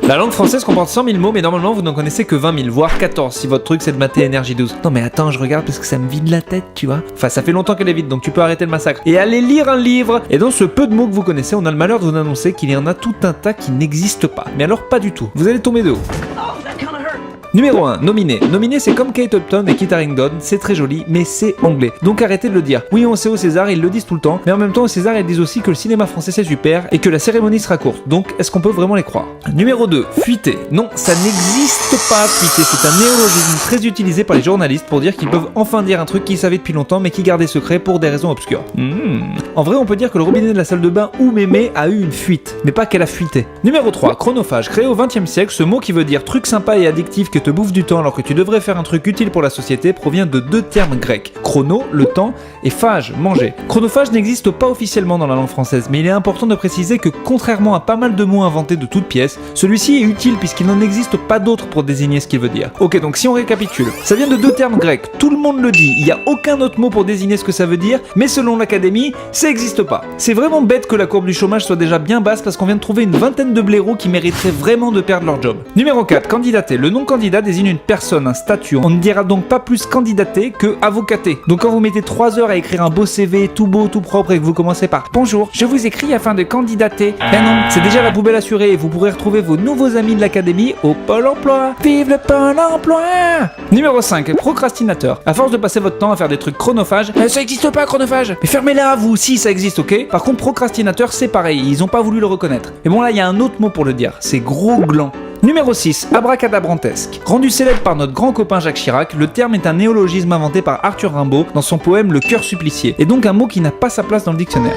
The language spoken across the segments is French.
La langue française comporte 100 000 mots, mais normalement vous n'en connaissez que 20 000, voire 14 si votre truc c'est de mater énergie 12. Non mais attends, je regarde parce que ça me vide la tête, tu vois. Enfin, ça fait longtemps qu'elle est vide, donc tu peux arrêter le massacre. Et aller lire un livre. Et dans ce peu de mots que vous connaissez, on a le malheur de vous annoncer qu'il y en a tout un tas qui n'existent pas. Mais alors pas du tout. Vous allez tomber de haut. Numéro 1, nominé. Nominé, c'est comme Kate Upton et Kit Harington, c'est très joli, mais c'est anglais. Donc arrêtez de le dire. Oui, on sait au César, ils le disent tout le temps, mais en même temps au César, ils disent aussi que le cinéma français c'est super et que la cérémonie sera courte. Donc est-ce qu'on peut vraiment les croire? Numéro 2, fuité. Non, ça n'existe pas, fuité. C'est un néologisme très utilisé par les journalistes pour dire qu'ils peuvent enfin dire un truc qu'ils savaient depuis longtemps mais qui gardaient secret pour des raisons obscures. En vrai, on peut dire que le robinet de la salle de bain ou mémé a eu une fuite, mais pas qu'elle a fuité. Numéro 3, chronophage. Créé au XXe siècle, ce mot qui veut dire truc sympa et addictif que te bouffe du temps alors que tu devrais faire un truc utile pour la société provient de deux termes grecs. Chrono, le temps, et phage, manger. Chronophage n'existe pas officiellement dans la langue française, mais il est important de préciser que contrairement à pas mal de mots inventés de toutes pièces, celui-ci est utile puisqu'il n'en existe pas d'autre pour désigner ce qu'il veut dire. Ok, donc si on récapitule, ça vient de deux termes grecs, tout le monde le dit, il n'y a aucun autre mot pour désigner ce que ça veut dire, mais selon l'académie, ça n'existe pas. C'est vraiment bête que la courbe du chômage soit déjà bien basse parce qu'on vient de trouver une vingtaine de blaireaux qui mériteraient vraiment de perdre leur job. Numéro 4, candidater. Le nom candidat désigne une personne, un statut. On ne dira donc pas plus candidater que avocater. Donc quand vous mettez 3 heures à écrire un beau CV tout beau, tout propre et que vous commencez par bonjour, je vous écris afin de candidater. Ben non, c'est déjà la poubelle assurée et vous pourrez retrouver vos nouveaux amis de l'académie au Pôle emploi. Vive le Pôle emploi! Numéro 5, procrastinateur. À force de passer votre temps à faire des trucs chronophages, ça existe pas chronophage. Mais fermez-la à vous, si ça existe, ok? Par contre, procrastinateur, c'est pareil, ils ont pas voulu le reconnaître. Et bon là, il y a un autre mot pour le dire, c'est gros gland. Numéro 6, abracadabrantesque. Rendu célèbre par notre grand copain Jacques Chirac, le terme est un néologisme inventé par Arthur Rimbaud dans son poème Le cœur supplicié, et donc un mot qui n'a pas sa place dans le dictionnaire.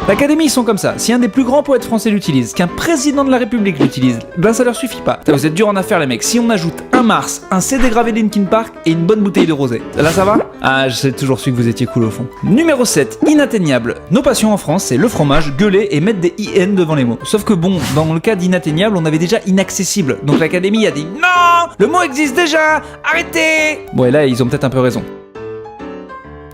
L'Académie, ils sont comme ça. Si un des plus grands poètes français l'utilise, qu'un président de la République l'utilise, ben ça leur suffit pas. Vous êtes dur en affaires les mecs. Si on ajoute un Mars, un CD gravé de Linkin Park et une bonne bouteille de rosé, là ça va? Ah, j'ai toujours su que vous étiez cool au fond. Numéro 7, inatteignable. Nos passions en France, c'est le fromage, gueuler et mettre des IN devant les mots. Sauf que bon, dans le cas d'inatteignable, on avait déjà inaccessible. Donc l'Académie a dit non, le mot existe déjà, arrêtez! Bon et là, ils ont peut-être un peu raison.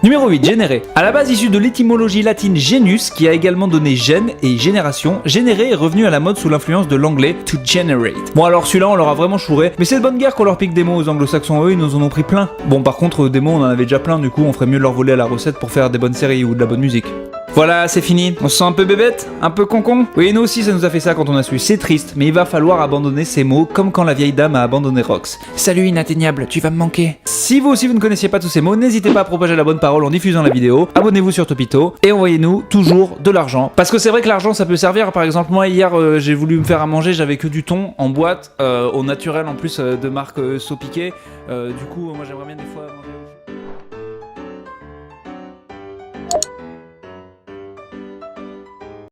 Numéro 8, générer. À la base issu de l'étymologie latine genus, qui a également donné gène et génération, générer est revenu à la mode sous l'influence de l'anglais to generate. Bon alors celui-là on leur a vraiment chouré, mais c'est de bonne guerre qu'on leur pique des mots aux anglo-saxons, eux ils nous en ont pris plein. Bon par contre des mots on en avait déjà plein, du coup on ferait mieux de leur voler à la recette pour faire des bonnes séries ou de la bonne musique. Voilà, c'est fini. On se sent un peu bébête? Un peu concon? Oui, nous aussi ça nous a fait ça quand on a su. C'est triste, mais il va falloir abandonner ces mots comme quand la vieille dame a abandonné Rox. Salut inatteignable, tu vas me manquer. Si vous aussi vous ne connaissiez pas tous ces mots, n'hésitez pas à propager la bonne parole en diffusant la vidéo. Abonnez-vous sur Topito et envoyez-nous toujours de l'argent. Parce que c'est vrai que l'argent ça peut servir. Par exemple, moi hier j'ai voulu me faire à manger, j'avais que du thon en boîte, au naturel en plus de marque Sopiquet. Du coup, moi j'aimerais bien des fois manger.